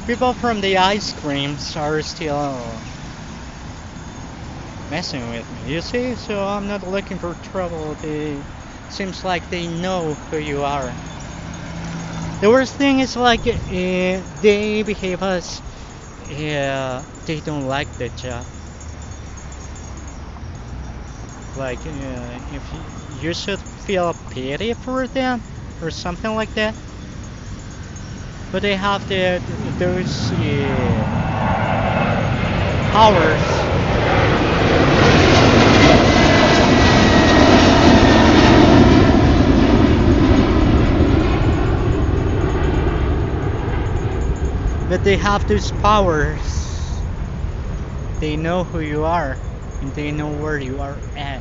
People from the ice creams are still messing with me. You see, so I'm not looking for trouble. They seems like they know who you are. The worst thing is like they behave as they don't like the job. Like if you should feel pity for them or something like that. But they have those powers. But they have those powers. They know who you are and they know where you are at.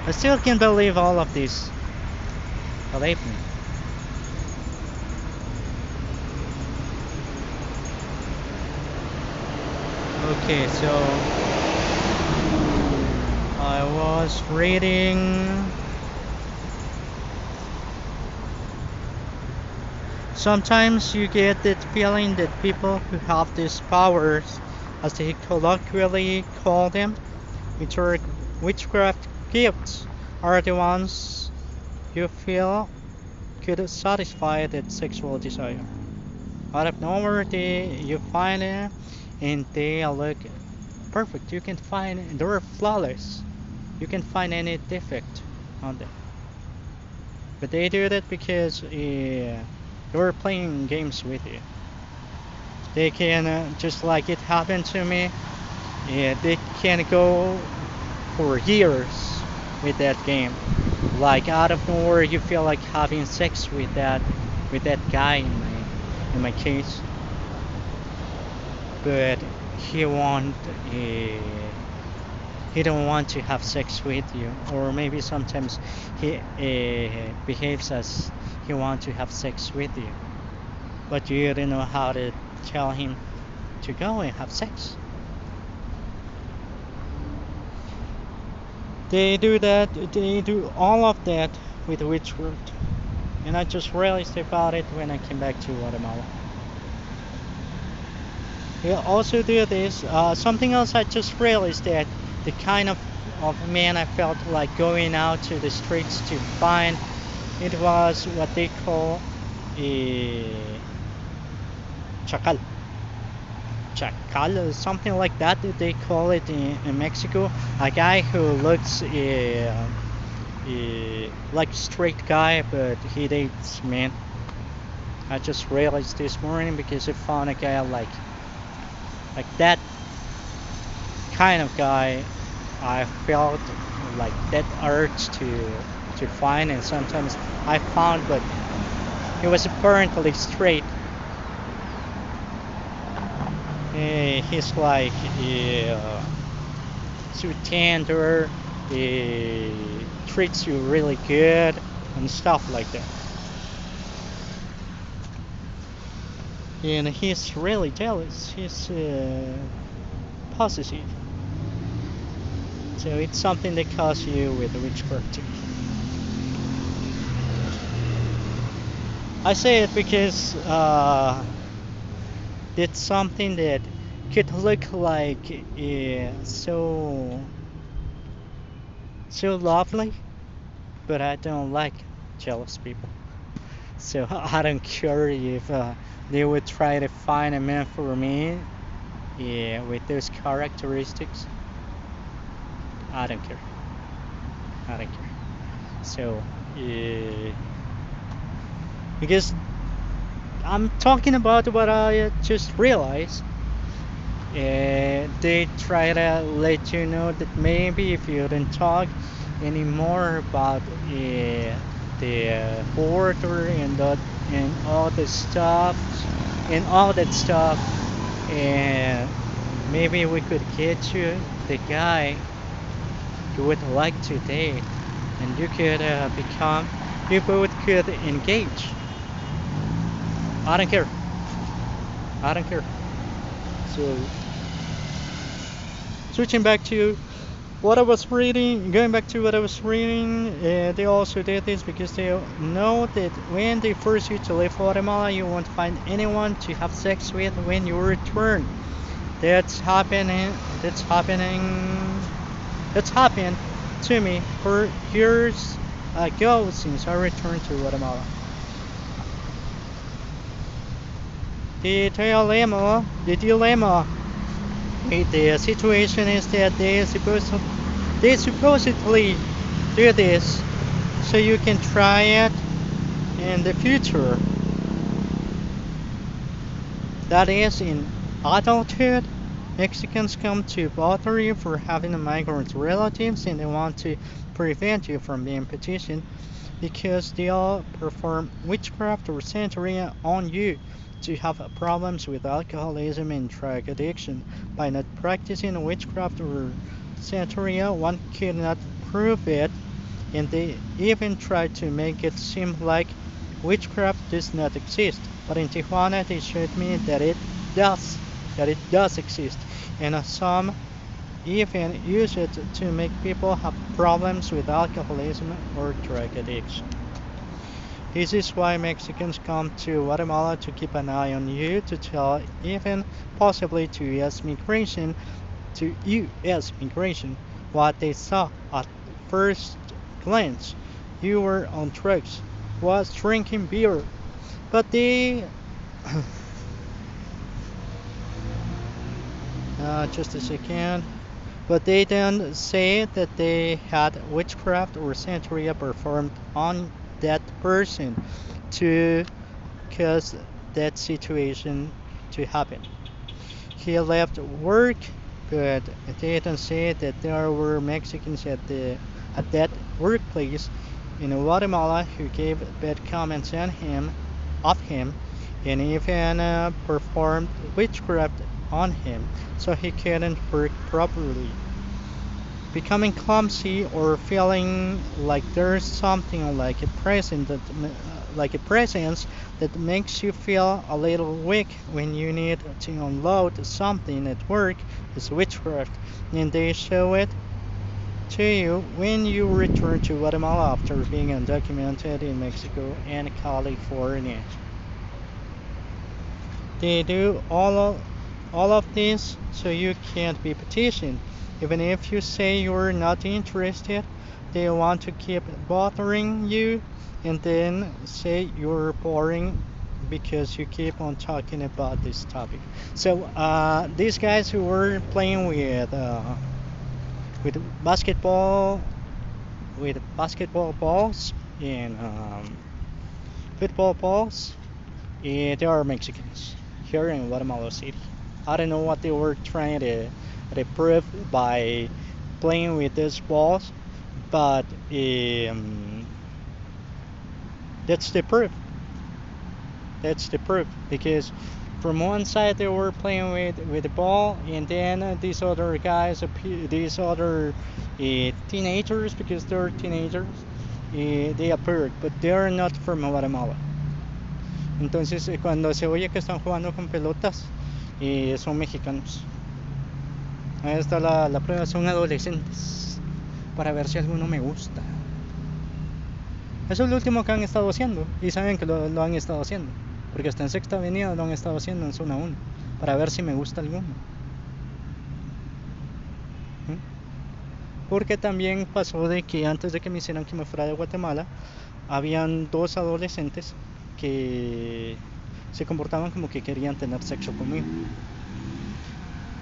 I still can't believe all of this. Believe me. Okay, so I was reading. Sometimes you get that feeling that people who have these powers, as they colloquially call them, which are witchcraft gifts, are the ones you feel could satisfy that sexual desire. Out of nowhere, you find them and they look perfect. You can find they're flawless. You can find any defect on them. But they do that because they're playing games with you. They can, just like it happened to me, they can go for years with that game. Like out of nowhere, you feel like having sex with that guy in my case, but he won't. He don't want to have sex with you, or maybe sometimes he behaves as he want to have sex with you, but you don't know how to tell him to go and have sex. They do that. They do all of that with witchcraft, and I just realized about it when I came back to Guatemala. They also do this. Something else I just realized that the kind of man I felt like going out to the streets to find it was what they call a chacal. Chacal, or something like that they call it in Mexico. A guy who looks like a straight guy, but he dates men. I just realized this morning because I found a guy like that kind of guy. I felt like that urge to find, and sometimes I found, but he was apparently straight. He's like so tender, treats you really good and stuff like that. And he's really jealous. He's possessive. So it's something that causes you with witchcraft too. I say it because it's something that could look like so lovely, but I don't like jealous people. So I don't care if they would try to find a man for me, yeah, with those characteristics. I don't care. I don't care. So, because I'm talking about what I just realized. They try to let you know that maybe if you don't talk anymore about the border and all the stuff and all that stuff, and maybe we could get you the guy you would like to date, and you could you both could engage. I don't care. I don't care. So switching back to what I was reading, going back to what I was reading, they also did this because they know that when they force you to leave Guatemala, you won't find anyone to have sex with when you return. That's happening. That's happening. That's happened to me for years ago since I returned to Guatemala. The dilemma with the situation is that they supposedly do this so you can try it in the future. That is, in adulthood, Mexicans come to bother you for having migrant relatives and they want to prevent you from being petitioned because they'll perform witchcraft or Santeria on you to have problems with alcoholism and drug addiction. By not practicing witchcraft or Santeria, one cannot prove it, and they even try to make it seem like witchcraft does not exist. But in Tijuana, they showed me does, that it does exist, and some even use it to make people have problems with alcoholism or drug addiction. This is why Mexicans come to Guatemala to keep an eye on you, to tell even possibly to US Immigration what they saw at first glance. You were on drugs, was drinking beer, but they just a second. But they didn't say that they had witchcraft or Santeria performed on that person to cause that situation to happen. He left work, but they didn't say that there were Mexicans at that workplace in Guatemala who gave bad comments on him, of him, and even performed witchcraft on him, so he couldn't work properly. Becoming clumsy or feeling like there's something like a presence that makes you feel a little weak when you need to unload something at work is witchcraft, and they show it to you when you return to Guatemala after being undocumented in Mexico and California. They do all of this so you can't be petitioned. Even if you say you're not interested, they want to keep bothering you and then say you're boring because you keep on talking about this topic. So these guys who were playing with basketball balls and football balls, they are Mexicans here in Guatemala City. I don't know what they were trying to prove by playing with these balls, but that's the proof. That's the proof because from one side they were playing with the ball, and then these other guys, these other teenagers, because they're teenagers, they appeared, but they're not from Guatemala. Entonces, cuando se oye que están jugando con pelotas, son mexicanos. Ahí está la prueba, son adolescentes. Para ver si alguno me gusta. Eso es lo último que han estado haciendo. Y saben que lo han estado haciendo. Porque hasta en Sexta Avenida lo han estado haciendo en zona 1. Para ver si me gusta alguno. Porque también pasó de que antes de que me hicieran que me fuera de Guatemala, habían dos adolescentes que se comportaban como que querían tener sexo conmigo.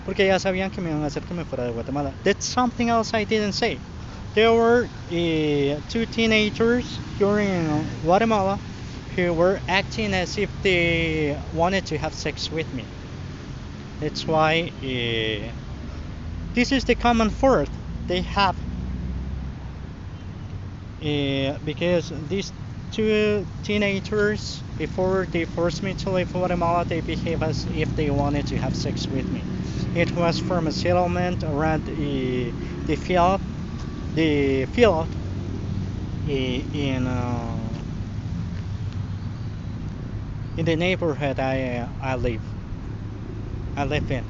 Porque ya sabían que me iban a hacer que me fuera de Guatemala. That's something else I didn't say. There were two teenagers here in Guatemala who were acting as if they wanted to have sex with me. That's why this is the common fault they have. Because these two teenagers, before they forced me to leave Guatemala, they behaved as if they wanted to have sex with me. It was from a settlement around the field in the neighborhood I live in.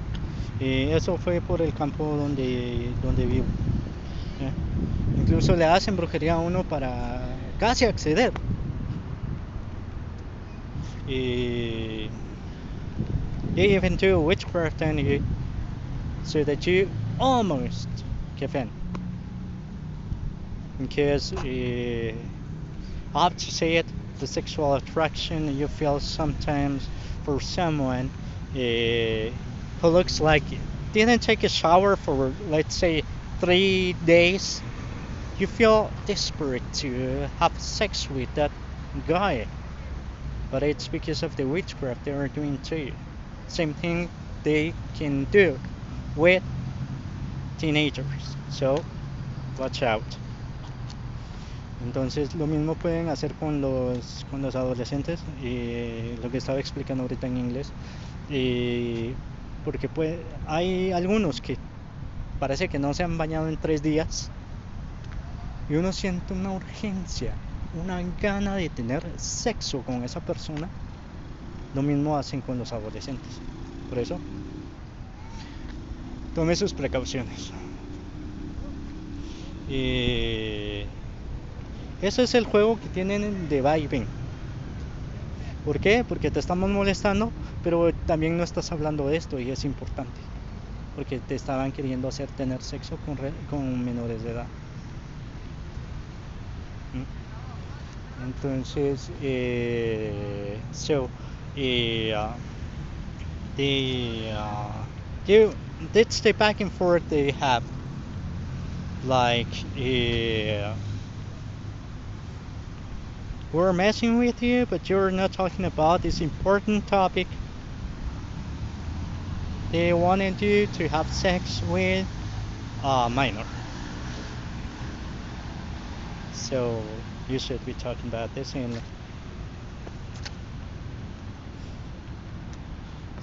Eso fue por el campo donde vivo. ¿eh? Incluso le hacen brujería a uno para casi acceder. Y they even do witchcraft on you so that you almost give in. Because I have to say it, the sexual attraction you feel sometimes for someone who looks like didn't take a shower for, let's say, 3 days, you feel desperate to have sex with that guy. But it's because of the witchcraft they are doing to you. Same thing they can do with teenagers. So, watch out. Entonces lo mismo pueden hacer con los adolescentes, lo que estaba explicando ahorita en inglés, porque hay algunos que parece que no se han bañado en 3 días y uno siente una urgencia, una gana de tener sexo con esa persona. Lo mismo hacen con los adolescentes. Por eso, tome sus precauciones. Ese es el juego que tienen de vibing. ¿Por qué? Porque te estamos molestando, pero también no estás hablando de esto y es importante. Porque te estaban queriendo hacer tener sexo con menores de edad. Entonces, that's the back and forth they have. Like, we're messing with you, but you're not talking about this important topic. They wanted you to have sex with a minor. So you should be talking about this. And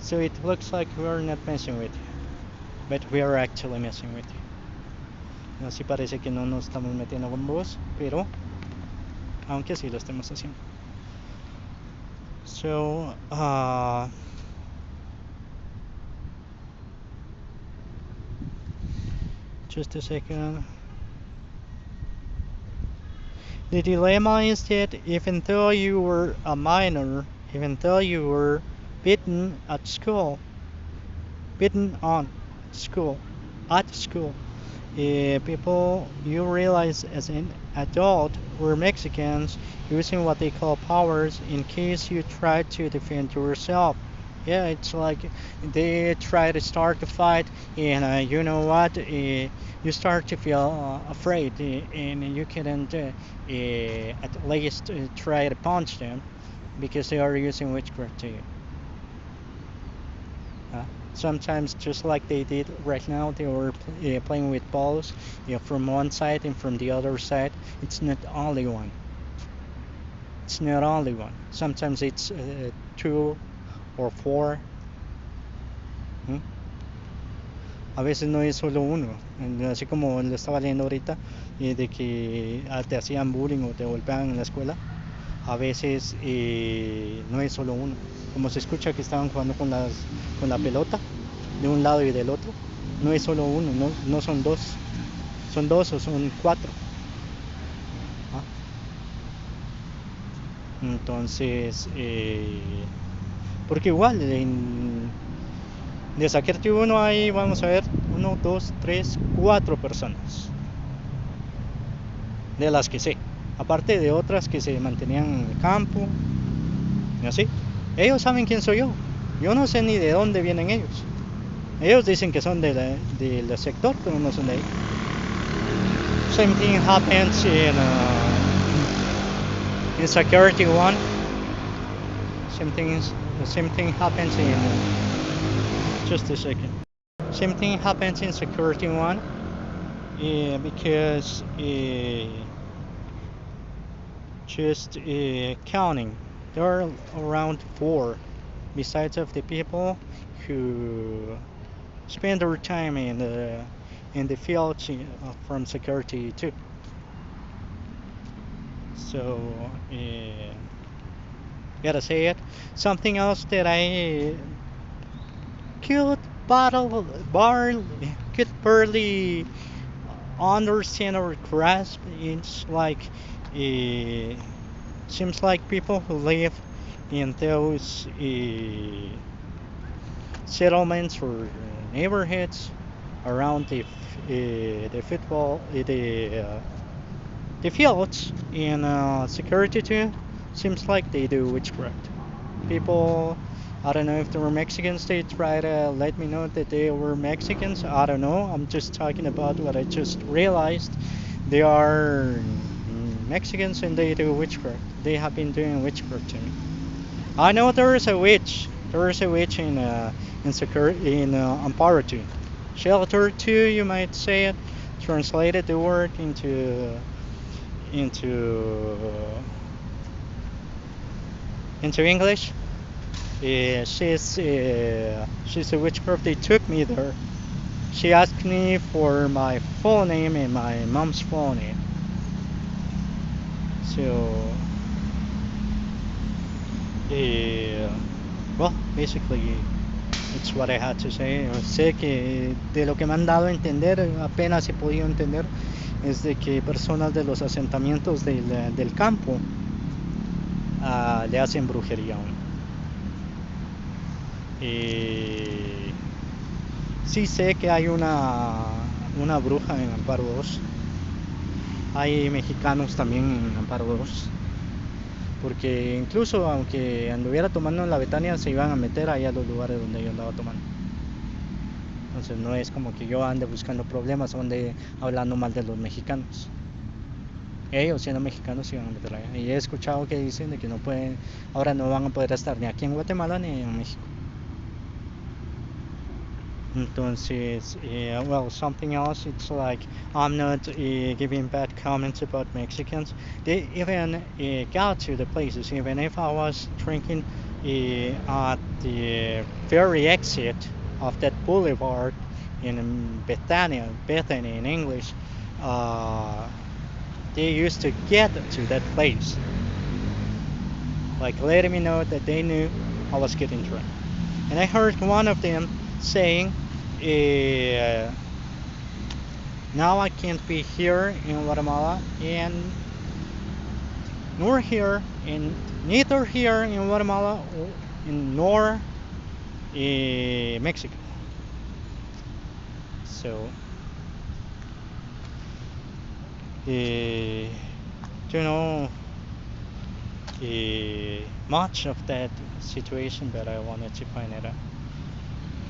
so it looks like we're not messing with you, but we are actually messing with you. Así parece que no nos estamos metiendo con vos, pero aunque sí lo estemos haciendo. So, just a second. The dilemma is that even though you were a minor, even though you were bitten on school, people you realize as an adult were Mexicans using what they call powers in case you try to defend yourself. Yeah, it's like they try to start the fight, and you know what? You start to feel afraid, and you couldn't at least try to punch them because they are using witchcraft to you. Sometimes, just like they did right now, they were playing with balls, from one side and from the other side. It's not only one. It's not only one. Sometimes it's 2 or 4. A veces no es solo uno, así como le estaba leyendo ahorita, de que te hacían bullying o te golpeaban en la escuela. A veces no es solo uno, como se escucha que estaban jugando con la pelota de un lado y del otro. No es solo uno, no son dos, son 2 o son 4. Entonces, porque igual de saquarte uno hay, vamos a ver, 1, 2, 3, 4 personas, de las que sé, aparte de otras que se mantenían en el campo, y así. Ellos saben quién soy yo no sé ni de dónde vienen ellos dicen que son del sector, pero no son de ahí. Same thing happens in Security 1. Same thing happens in just a second. Same thing happens in Security 1, because just counting, there are around 4, besides of the people who spend their time in the field from Security 2. So, gotta say it. Something else that I could barely understand or grasp. It's like uh, seems like people who live in those settlements or neighborhoods around the football the fields in security too seems like they do witchcraft. People, I don't know if they were Mexicans, they try to let me know that they were Mexicans. I don't know. I'm just talking about what I just realized. They are Mexicans and they do witchcraft. They have been doing witchcraft to me. I know there is a witch. There is a witch in Amparo too. Shelter too, you might say it. Translated the word into into English. She's a witchcraft. They took me there. She asked me for my full name and my mom's full name. So, uh, well, basically, it's what I had to say. Sé que de lo que me han dado a entender, apenas he podido entender, es de que personas de los asentamientos del campo le hacen brujería a uno. Sí sé que hay una bruja en Amparo 2. Hay mexicanos también en Amparo 2. Porque incluso aunque anduviera tomando en la Betania, se iban a meter ahí a los lugares donde yo andaba tomando. Entonces no es como que yo ande buscando problemas o ande hablando mal de los mexicanos. Ellos siendo mexicanos se iban a meter allá. Y he escuchado que dicen de que no pueden, ahora no van a poder estar ni aquí en Guatemala ni en México. Entonces, well, something else, it's like I'm not giving bad comments about Mexicans. They even got to the places, even if I was drinking at the very exit of that boulevard in Bethany in English, uh, they used to get to that place, like letting me know that they knew I was getting drunk. And I heard one of them saying, now I can't be here in Guatemala and nor here in neither here in Guatemala nor Mexico. So don't know much of that situation, but I wanted to find it out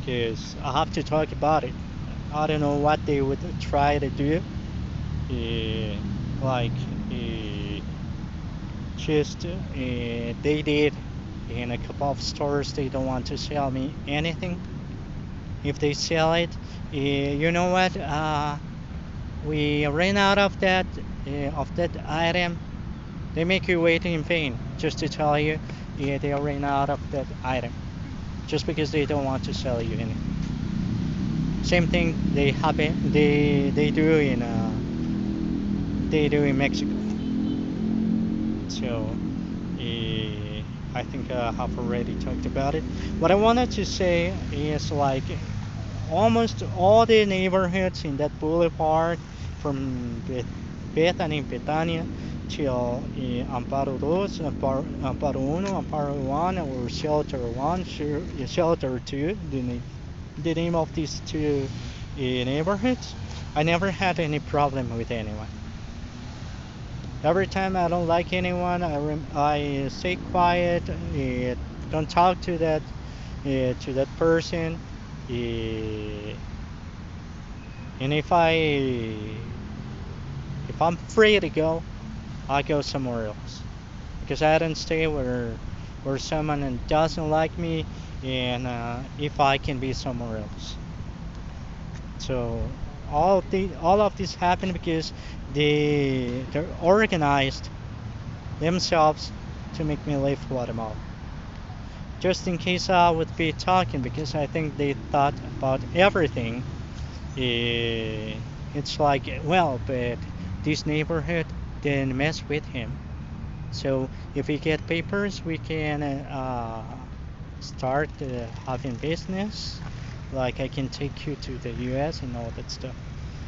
because I have to talk about it. I don't know what they would try to do. Like just they did in a couple of stores. They don't want to sell me anything. If they sell it, you know what? We ran out of that item. They make you wait in vain just to tell you they ran out of that item just because they don't want to sell you anything. Same thing they do in Mexico. So I think I have already talked about it. What I wanted to say is like almost all the neighborhoods in that boulevard from Bethany, Betania till Amparo 2, Amparo 1, Amparo 1, or Shelter 1, Shelter 2, the name of these two neighborhoods, I never had any problem with anyone. Every time I don't like anyone, I stay quiet, don't talk to that person, and if I'm free to go, I go somewhere else because I don't stay where someone doesn't like me, and if I can be somewhere else. So all of this happened because they're organized themselves to make me leave Guatemala. Just in case I would be talking because I think they thought about everything. It's like, well, but this neighborhood didn't mess with him. So if we get papers, we can start having business. Like I can take you to the U.S. and all that stuff.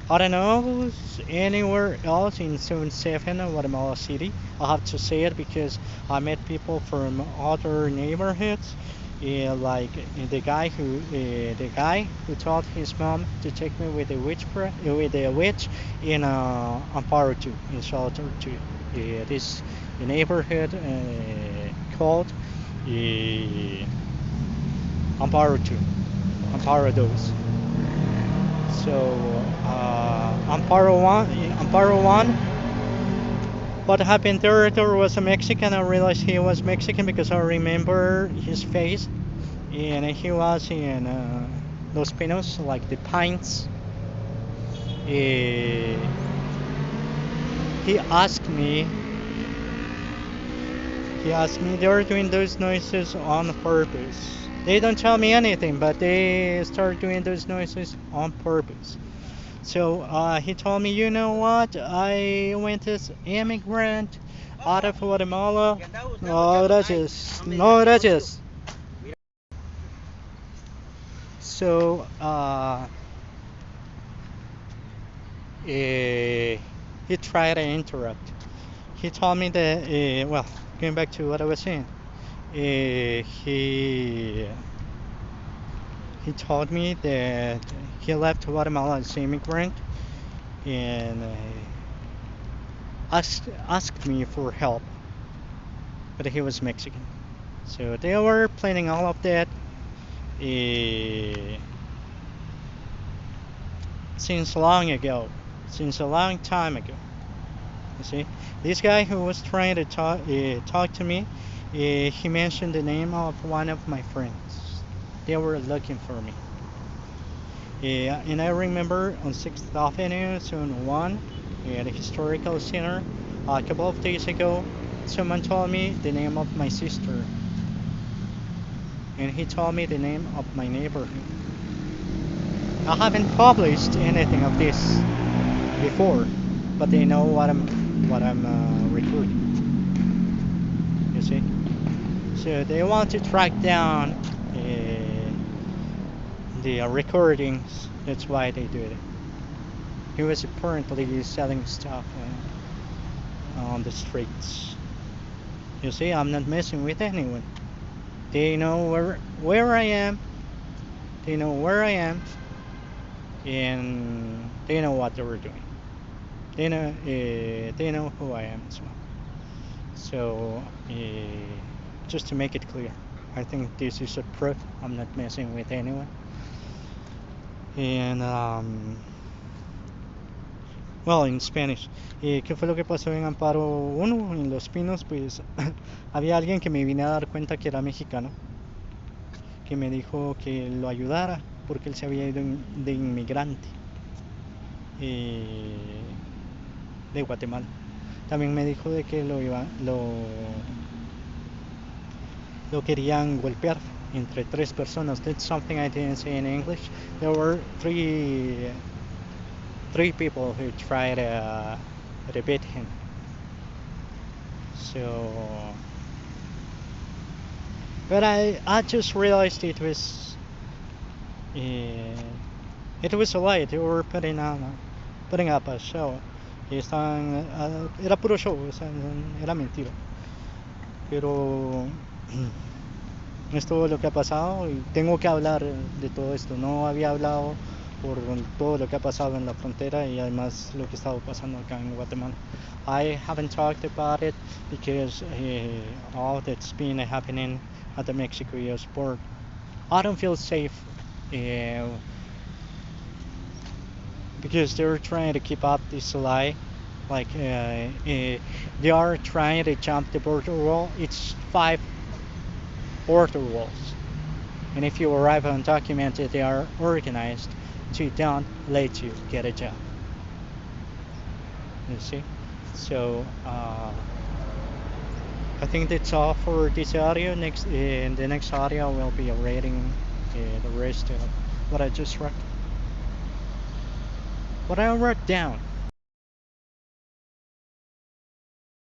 I don't know anywhere else in Zone 7 or Guatemala City. I have to say it because I met people from other neighborhoods. Like the guy who told his mom to take me with with a witch in Amparo 2 in Shelter 2. This neighborhood called Amparo 2, Amparo 2. So Amparo 1, what happened there? There was a Mexican. I realized he was Mexican because I remember his face, and he was in Los Pinos, like the pines. Eh, he asked me, they're doing those noises on purpose. They don't tell me anything, but they start doing those noises on purpose. So he told me, you know what? I went as immigrant out of Guatemala. No, gracias. No, gracias. So he tried to interrupt. He told me that, well, going back to what I was saying, he told me that he left Guatemala as immigrant and asked me for help, but he was Mexican. So they were planning all of that uh, since long ago, since a long time ago. You see, this guy who was trying to talk to me, he mentioned the name of one of my friends. They were looking for me. And I remember on 6th Avenue, Zone 1, at the historical center, a couple of days ago, someone told me the name of my sister, and he told me the name of my neighborhood. I haven't published anything of this before, but they know what I'm recording. You see, so they want to track down the recordings. That's why they do it. He was apparently selling stuff on the streets. You see, I'm not messing with anyone. They know where I am. They know where I am, and they know what they were doing. They know who I am as well. So just to make it clear, I think this is a proof I'm not messing with anyone. And well, in Spanish. ¿Qué fue lo que pasó en Amparo 1, en Los Pinos? Pues había alguien que me vine a dar cuenta que era mexicano, que me dijo que lo ayudara porque él se había ido de inmigrante eh, de Guatemala. También me dijo de que lo querían golpear entre tres personas. That's something I didn't say in English. There were three people who tried to beat him. So, but I just realized it was a lie. They were putting up a show. Y era puro show, o sea, era mentira. Pero es todo lo que ha pasado y tengo que hablar de todo esto. No había hablado por todo lo que ha pasado en la frontera y además lo que estaba pasando acá en Guatemala. I haven't talked about it because all that's been happening at the Mexico-US border. I don't feel safe because they're trying to keep up this lie. Like they are trying to jump the border wall. It's 5 border walls, and if you arrive undocumented, they are organized to don't let you get a job. You see, so I think that's all for this audio. In the next audio, we'll be rating the rest of what I just wrote. What I wrote down.